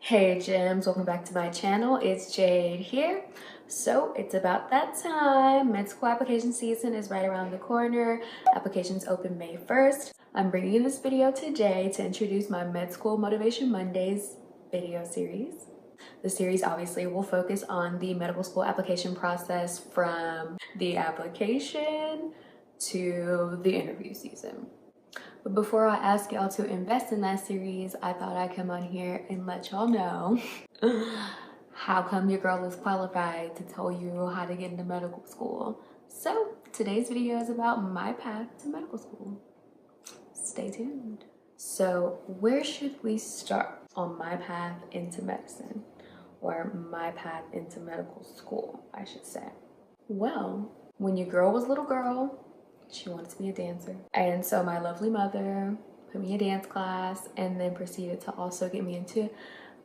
Hey Jems, welcome back to my channel. It's Jade here. So it's about that time. Med school application season is right around the corner. Applications open May 1st. I'm bringing you this video today to introduce my Med School Motivation Mondays video series. The series obviously will focus on the medical school application process from the application to the interview season. But before I ask y'all to invest in that series, I thought I'd come on here and let y'all know how come your girl is qualified to tell you how to get into medical school. So today's video is about my path to medical school. Stay tuned. So where should we start on my path into medicine? Or my path into medical school, I should say. Well, when your girl was a little girl, she wanted to be a dancer. And so my lovely mother put me in dance class and then proceeded to also get me into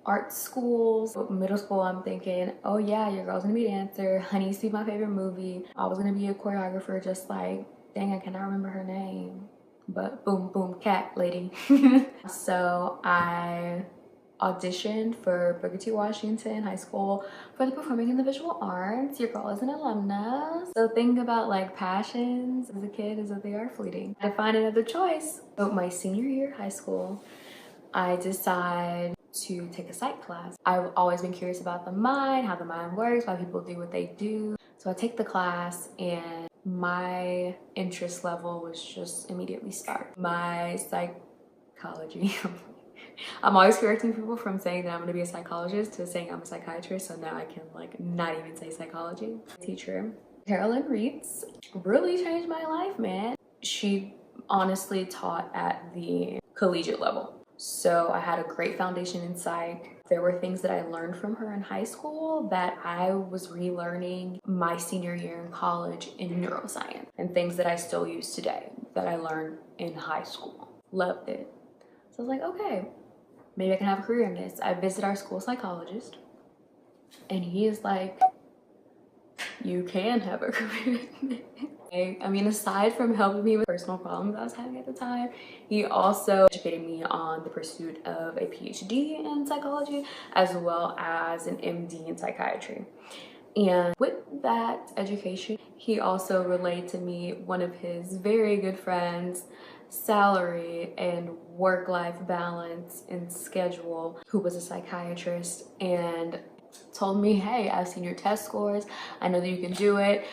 art schools. Middle school, I'm thinking, oh yeah, your girl's gonna be a dancer. Honey used to be my favorite movie. I was gonna be a choreographer, just like, dang, I cannot remember her name. But boom, boom, cat lady. So I auditioned for Booker T. Washington High School for the Performing and the Visual Arts. Your girl is an alumna. So think about like passions as a kid is that they are fleeting. I find another choice. So my senior year of high school, I decide to take a psych class. I've always been curious about the mind, how the mind works, why people do what they do. So I take the class and my interest level was just immediately start. My psychology. I'm always correcting people from saying that I'm gonna be a psychologist to saying I'm a psychiatrist, so now I can like not even say psychology. Teacher Carolyn Reitz really changed my life, man. She honestly taught at the collegiate level. So I had a great foundation in psych. There were things that I learned from her in high school that I was relearning my senior year in college in neuroscience, and things that I still use today that I learned in high school. Loved it. So I was like, okay, maybe I can have a career in this. I visit our school psychologist and he is like, you can have a career in this. I mean, aside from helping me with personal problems I was having at the time, he also educated me on the pursuit of a PhD in psychology as well as an MD in psychiatry. And with that education, he also relayed to me one of his very good friends' salary and work-life balance and schedule, who was a psychiatrist, and told me, hey, I've seen your test scores. I know that you can do it.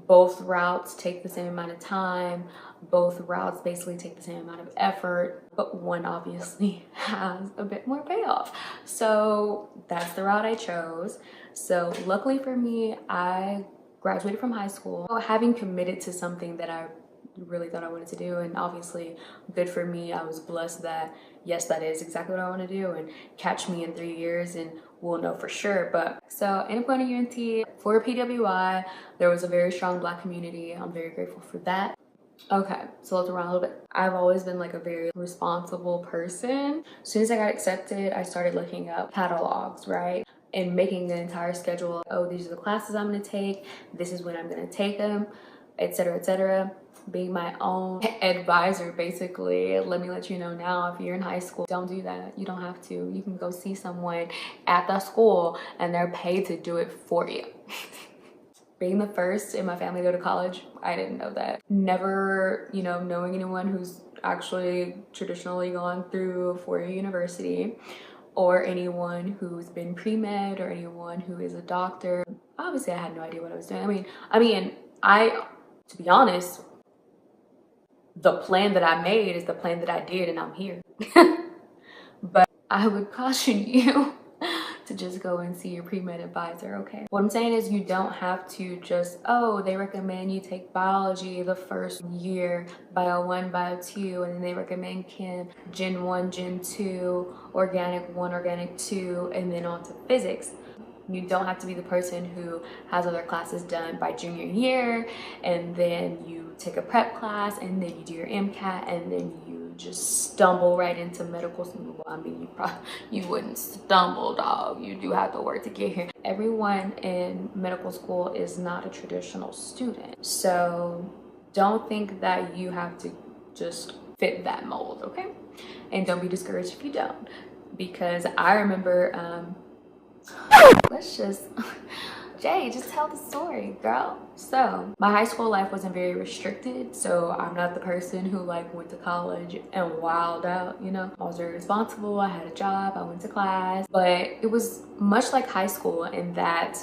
Both routes take the same amount of time. Both routes basically take the same amount of effort, but one obviously has a bit more payoff. So that's the route I chose. So luckily for me, I graduated from high school having committed to something that I really thought I wanted to do, and obviously good for me. I was blessed that yes, that is exactly what I want to do, and catch me in 3 years and we'll know for sure. But so I ended up going to UNT for PWI. There was a very strong Black community. I'm very grateful for that. Okay, so let's around a little bit. I've always been like a very responsible person. As soon as I got accepted, I started looking up catalogs, right? And making the entire schedule. Oh, these are the classes I'm gonna take. This is when I'm gonna take them, etc., etc. Being my own advisor, basically. Let me let you know now, if you're in high school, don't do that. You don't have to. You can go see someone at the school and they're paid to do it for you. Being the first in my family to go to college, I didn't know that. Never, knowing anyone who's actually traditionally gone through a four-year university, or anyone who's been pre-med, or anyone who is a doctor. Obviously, I had no idea what I was doing. To be honest, the plan that I made is the plan that I did, and I'm here. But I would caution you to just go and see your pre-med advisor, okay? What I'm saying is you don't have to just, oh, they recommend you take biology the first year, bio 1, bio 2, and then they recommend chem, gen 1, gen 2, organic 1, organic 2, and then on to physics. You don't have to be the person who has other classes done by junior year, and then you take a prep class, and then you do your MCAT, and then you just stumble right into medical school. I mean, you wouldn't stumble, dog. You do have to work to get here. Everyone in medical school is not a traditional student. So don't think that you have to just fit that mold, okay? And don't be discouraged if you don't. because I remember, let's just, Jay, just tell the story, girl. So my high school life wasn't very restricted, so I'm not the person who like went to college and wilded out, you know. I was very responsible, I had a job, I went to class, but it was much like high school in that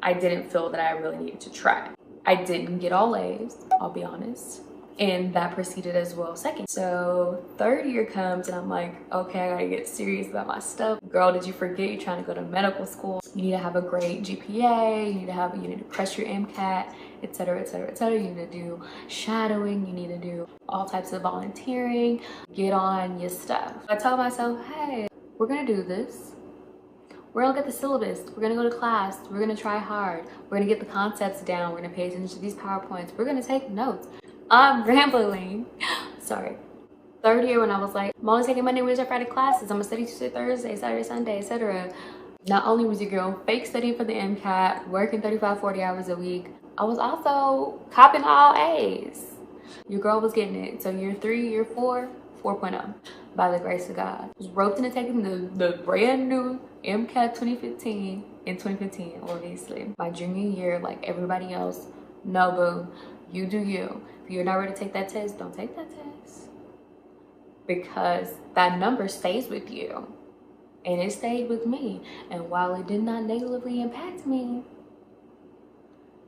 I didn't feel that I really needed to try. I didn't get all A's, I'll be honest, and that proceeded as well second. So third year comes and I'm like, okay, I gotta get serious about my stuff. Girl, did you forget you're trying to go to medical school? You need to have a great GPA, you need to crush your MCAT, etc, etc, etc. You need to do shadowing, you need to do all types of volunteering, get on your stuff. I tell myself, hey, we're gonna do this. We're gonna get the syllabus, we're gonna go to class, we're gonna try hard, we're gonna get the concepts down, we're gonna pay attention to these PowerPoints, we're gonna take notes. I'm rambling. Sorry. Third year when I was like, I'm only taking Monday, Wednesday, Friday classes. I'm gonna study Tuesday, Thursday, Saturday, Sunday, etc. Not only was your girl fake studying for the MCAT, working 35, 40 hours a week, I was also copping all A's. Your girl was getting it. So year 3, year 4, 4.0 by the grace of God. I was roped into taking the brand new MCAT 2015 in 2015, obviously. My junior year, like everybody else, no boo, you do you. If you're not ready to take that test, don't take that test. Because that number stays with you. And it stayed with me. And while it did not negatively impact me,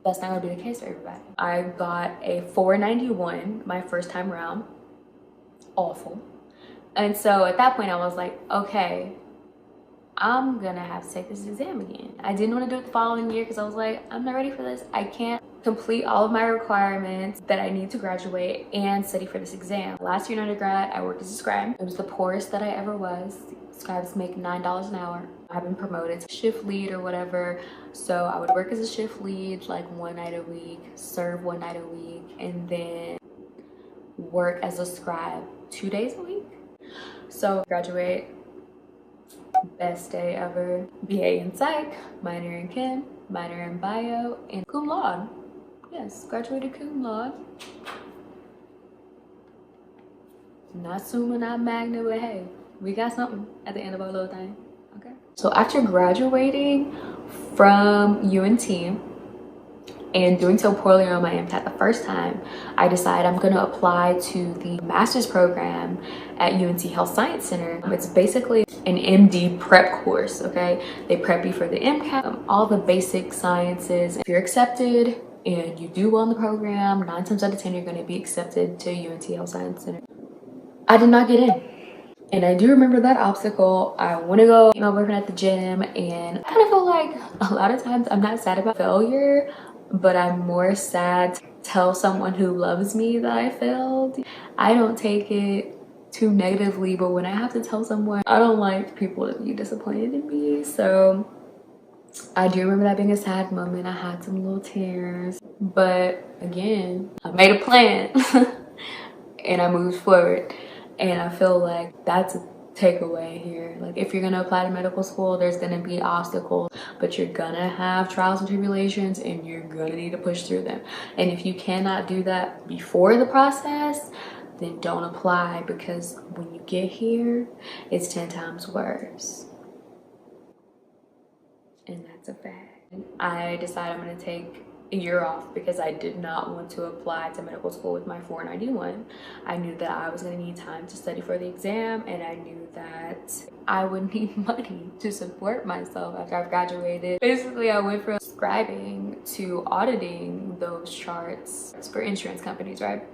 that's not gonna be the case for everybody. I got a 491 my first time around. Awful. And so at that point I was like, okay, I'm gonna have to take this exam again. I didn't want to do it the following year because I was like, I'm not ready for this. I can't complete all of my requirements that I need to graduate and study for this exam. Last year in undergrad, I worked as a scribe. It was the poorest that I ever was. Scribes make $9 an hour. I've been promoted to shift lead or whatever. So I would work as a shift lead like one night a week, serve one night a week, and then work as a scribe 2 days a week. So graduate, best day ever. BA in psych, minor in chem, minor in bio, and cum laude. Yes, graduated cum laude. Not summa, not magna, but hey, we got something at the end of our little thing, okay? So after graduating from UNT and doing so poorly on my MCAT the first time, I decided I'm gonna apply to the master's program at UNT Health Science Center. It's basically an MD prep course, okay? They prep you for the MCAT, all the basic sciences. If you're accepted and you do well in the program, 9 times out of 10, you're gonna be accepted to UNT Health Science Center. I did not get in. And I do remember that obstacle. I want to go meet my boyfriend at the gym, and I kind of feel like a lot of times I'm not sad about failure, but I'm more sad to tell someone who loves me that I failed. I don't take it too negatively, but when I have to tell someone, I don't like people to be disappointed in me. So I do remember that being a sad moment. I had some little tears, but again, I made a plan and I moved forward. And I feel like that's a takeaway here. Like if you're gonna apply to medical school, there's gonna be obstacles, but you're gonna have trials and tribulations and you're gonna need to push through them. And if you cannot do that before the process, then don't apply, because when you get here, it's 10 times worse. And that's a fact. I decided I'm gonna take a year off because I did not want to apply to medical school with my 491. I knew that I was going to need time to study for the exam, and I knew that I would need money to support myself after I've graduated. Basically, I went from scribing to auditing those charts for insurance companies, right?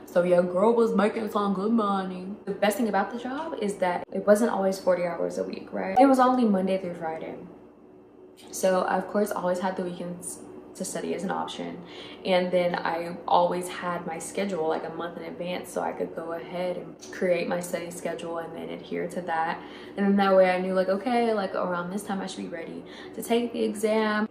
So yeah, girl was making some good money. The best thing about the job is that it wasn't always 40 hours a week, right? It was only Monday through Friday. So I, of course, always had the weekends to study as an option, and then I always had my schedule like a month in advance, so I could go ahead and create my study schedule and then adhere to that. And then that way I knew like, okay, like around this time I should be ready to take the exam.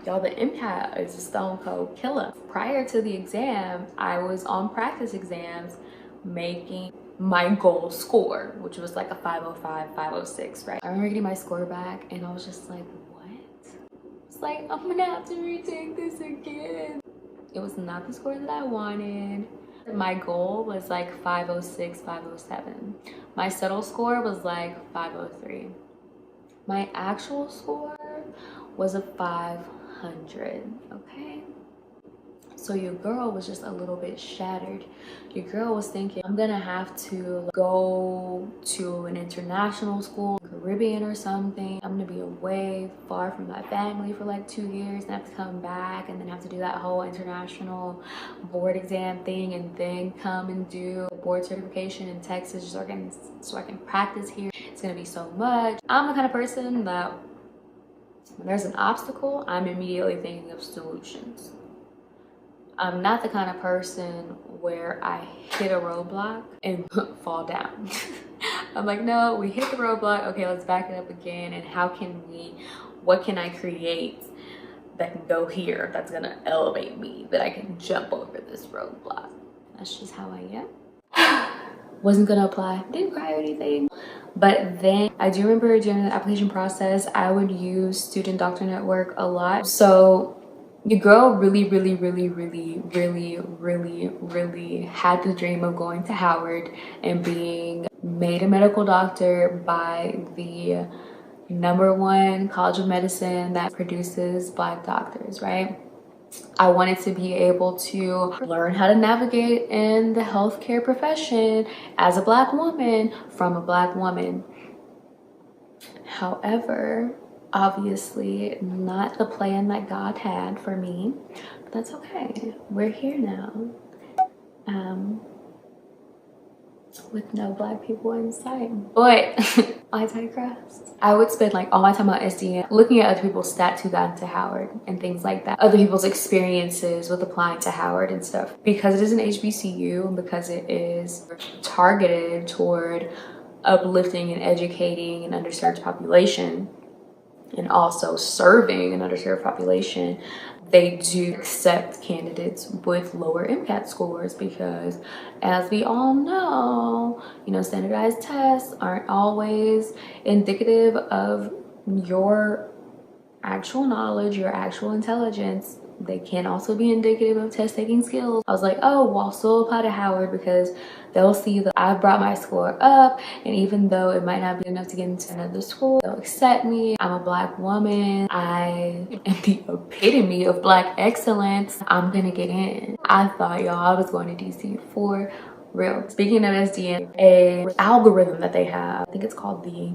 Y'all, the MCAT is a stone cold killer. Prior to the exam, I was on practice exams making my goal score, which was like a 505, 506, right? I remember getting my score back and I was just like, like, I'm gonna have to retake this again. It was not the score that I wanted. My goal was like 506, 507. My settle score was like 503. My actual score was a 500, okay? So your girl was just a little bit shattered. Your girl was thinking, I'm gonna have to go to an international school, Caribbean or something. I'm gonna be away far from my family for like 2 years and have to come back and then have to do that whole international board exam thing and then come and do a board certification in Texas so I can practice here. It's gonna be so much. I'm the kind of person that when there's an obstacle, I'm immediately thinking of solutions. I'm not the kind of person where I hit a roadblock and fall down. I'm like, no, we hit the roadblock. Okay, let's back it up again. And what can I create that can go here that's gonna elevate me, that I can jump over this roadblock? That's just how I am. Wasn't gonna apply, didn't cry or anything. But then I do remember during the application process, I would use Student Doctor Network a lot. So your girl really had the dream of going to Howard and being made a medical doctor by the #1 college of medicine that produces Black doctors, right? I wanted to be able to learn how to navigate in the healthcare profession as a Black woman from a Black woman. However, obviously not the plan that God had for me, but that's okay. We're here now, with no Black people in sight. But I digress. I would spend like all my time on SDN looking at other people's stats who got into Howard and things like that. Other people's experiences with applying to Howard and stuff. Because it is an HBCU and because it is targeted toward uplifting and educating an underserved population and also serving an underserved population, they do accept candidates with lower MCAT scores because, as we all know, standardized tests aren't always indicative of your actual knowledge, your actual intelligence. They can also be indicative of test taking skills. I was like, oh, well, I'll still apply to Howard because they'll see that I've brought my score up, and even though it might not be enough to get into another school, they'll accept me. I'm a Black woman. I am the epitome of Black excellence. I'm gonna get in. I thought, y'all, I was going to DC for real. Speaking of SDN, a algorithm that they have, I think it's called the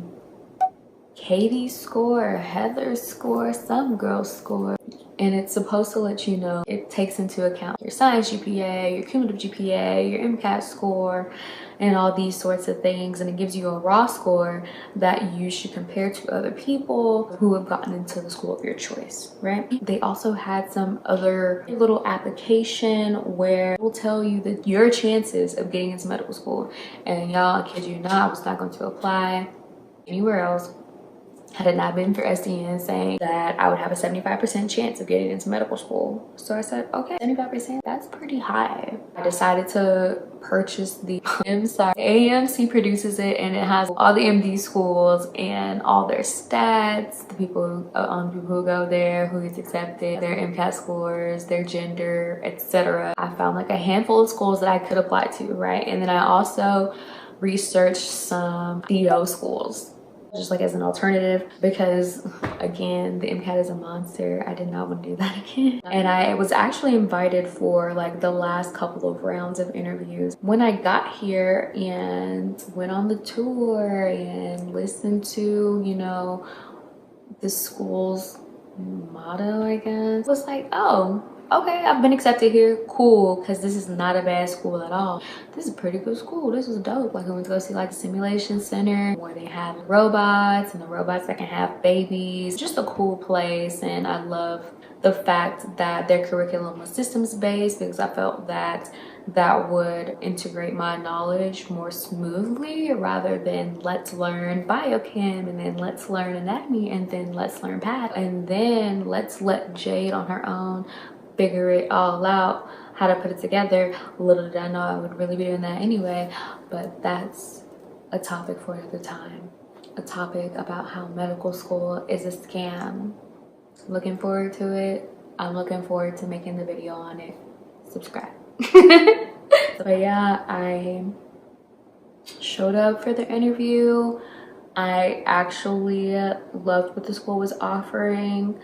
Katie score, Heather score, some girl score. And it's supposed to let you know, it takes into account your science GPA, your cumulative GPA, your MCAT score, and all these sorts of things. And it gives you a raw score that you should compare to other people who have gotten into the school of your choice, right? They also had some other little application where it will tell you that your chances of getting into medical school. And y'all, I kid you not, I was not going to apply anywhere else had it not been for SDN saying that I would have a 75% chance of getting into medical school. So I said, okay, 75%, that's pretty high. I decided to purchase the AMC produces it, and it has all the MD schools and all their stats, the people who go there, who gets accepted, their MCAT scores, their gender, etc. I found like a handful of schools that I could apply to, right? And then I also researched some DO schools, just like as an alternative, because again, the MCAT is a monster. I did not want to do that again. And I was actually invited for like the last couple of rounds of interviews. When I got here and went on the tour and listened to, the school's motto, I guess, was like, oh, okay, I've been accepted here, cool, because this is not a bad school at all. This is a pretty good school. This was dope. Like, I went to go see like the simulation center where they have robots and the robots that can have babies. Just a cool place. And I love the fact that their curriculum was systems based, because I felt that that would integrate my knowledge more smoothly rather than let's learn biochem and then let's learn anatomy and then let's learn path and then let's let Jade on her own figure it all out, how to put it together. Little did I know I would really be doing that anyway, but that's a topic for another time. A topic about how medical school is a scam. Looking forward to it. I'm looking forward to making the video on it. Subscribe. But yeah, I showed up for the interview. I actually loved what the school was offering.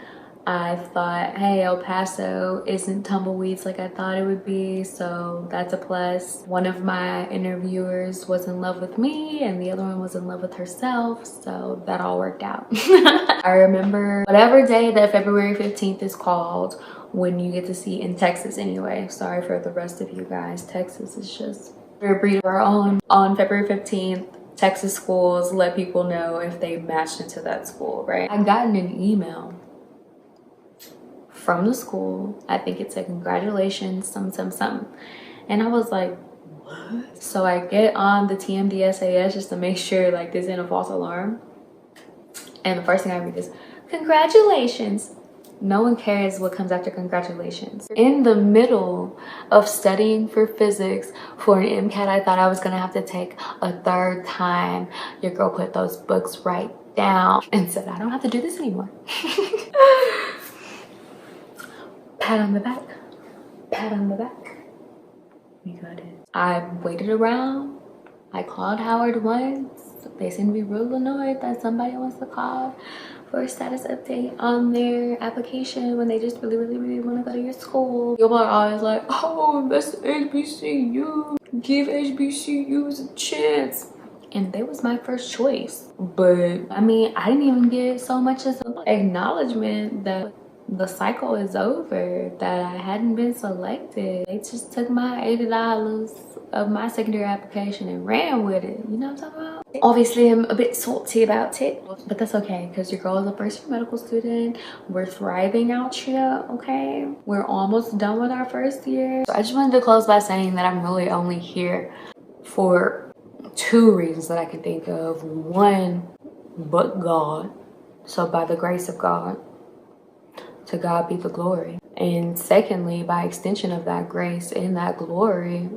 I thought, hey, El Paso isn't tumbleweeds like I thought it would be, so that's a plus. One of my interviewers was in love with me and the other one was in love with herself, so that all worked out. I remember whatever day that February 15th is called, when you get to see in Texas anyway. Sorry for the rest of you guys. Texas is just, we're a breed of our own. On February 15th, Texas schools let people know if they matched into that school, right? I gotten an email from the school. I think it said congratulations, something. And I was like, what? So I get on the TMDSAS just to make sure like this isn't a false alarm. And the first thing I read is, congratulations. No one cares what comes after congratulations. In the middle of studying for physics for an MCAT I thought I was gonna have to take a third time, your girl put those books right down and said, I don't have to do this anymore. Pat on the back, pat on the back. We got it. I waited around. I called Howard once. They seem to be real annoyed that somebody wants to call for a status update on their application when they just really want to go to your school. People are always like, oh, that's HBCU. Give HBCUs a chance. And they was my first choice. But I mean, I didn't even get so much as an acknowledgement that the cycle is over, that I hadn't been selected. They just took my $80 of my secondary application and ran with it. You know what I'm talking about? Obviously, I'm a bit salty about it, but that's okay because your girl is a first year medical student. We're thriving out here, okay? We're almost done with our first year. So I just wanted to close by saying that I'm really only here for two reasons that I can think of. One, but God. So by the grace of God, to God be the glory. And secondly, by extension of that grace and that glory,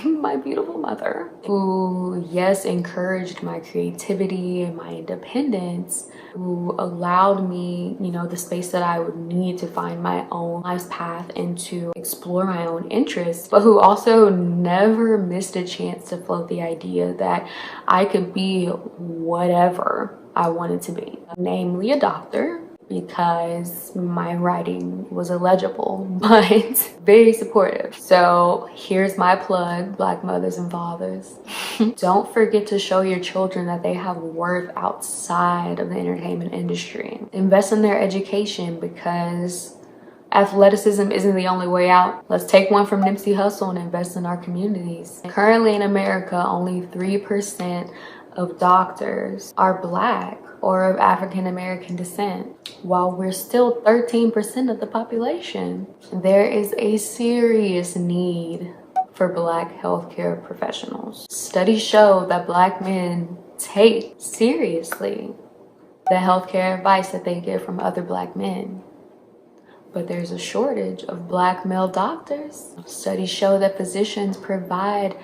my beautiful mother, who, yes, encouraged my creativity and my independence, who allowed me, you know, the space that I would need to find my own life's path and to explore my own interests, but who also never missed a chance to float the idea that I could be whatever I wanted to be, namely a doctor, because my writing was illegible, but very supportive. So here's my plug, Black mothers and fathers. Don't forget to show your children that they have worth outside of the entertainment industry. Invest in their education because athleticism isn't the only way out. Let's take one from Nipsey Hussle and invest in our communities. Currently in America, only 3% of doctors are Black or of African American descent, while we're still 13% of the population. There is a serious need for Black healthcare professionals. Studies show that Black men take seriously the healthcare advice that they get from other Black men. But there's a shortage of Black male doctors. Studies show that physicians provide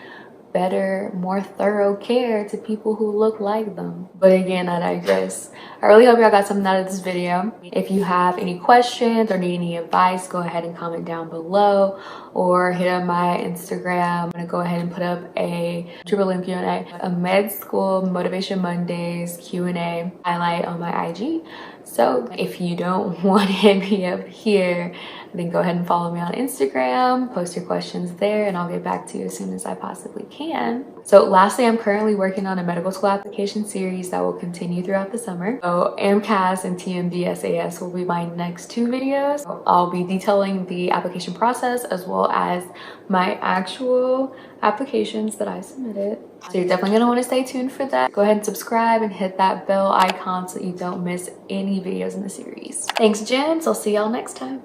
better, more thorough care to people who look like them. But again, I digress. I really hope y'all got something out of this video. If you have any questions or need any advice, go ahead and comment down below or hit up my Instagram. I'm gonna go ahead and put up a Tumblr Q&A, a MedSchool Motivation Mondays Q&A highlight on my IG. So if you don't want to hit me up here, then go ahead and follow me on Instagram, post your questions there, and I'll get back to you as soon as I possibly can. So lastly, I'm currently working on a medical school application series that will continue throughout the summer. So AMCAS and TMDSAS will be my next two videos. I'll be detailing the application process as well as my actual applications that I submitted. So you're definitely gonna wanna stay tuned for that. Go ahead and subscribe and hit that bell icon so you don't miss any videos in the series. Thanks, Jems. I'll see y'all next time.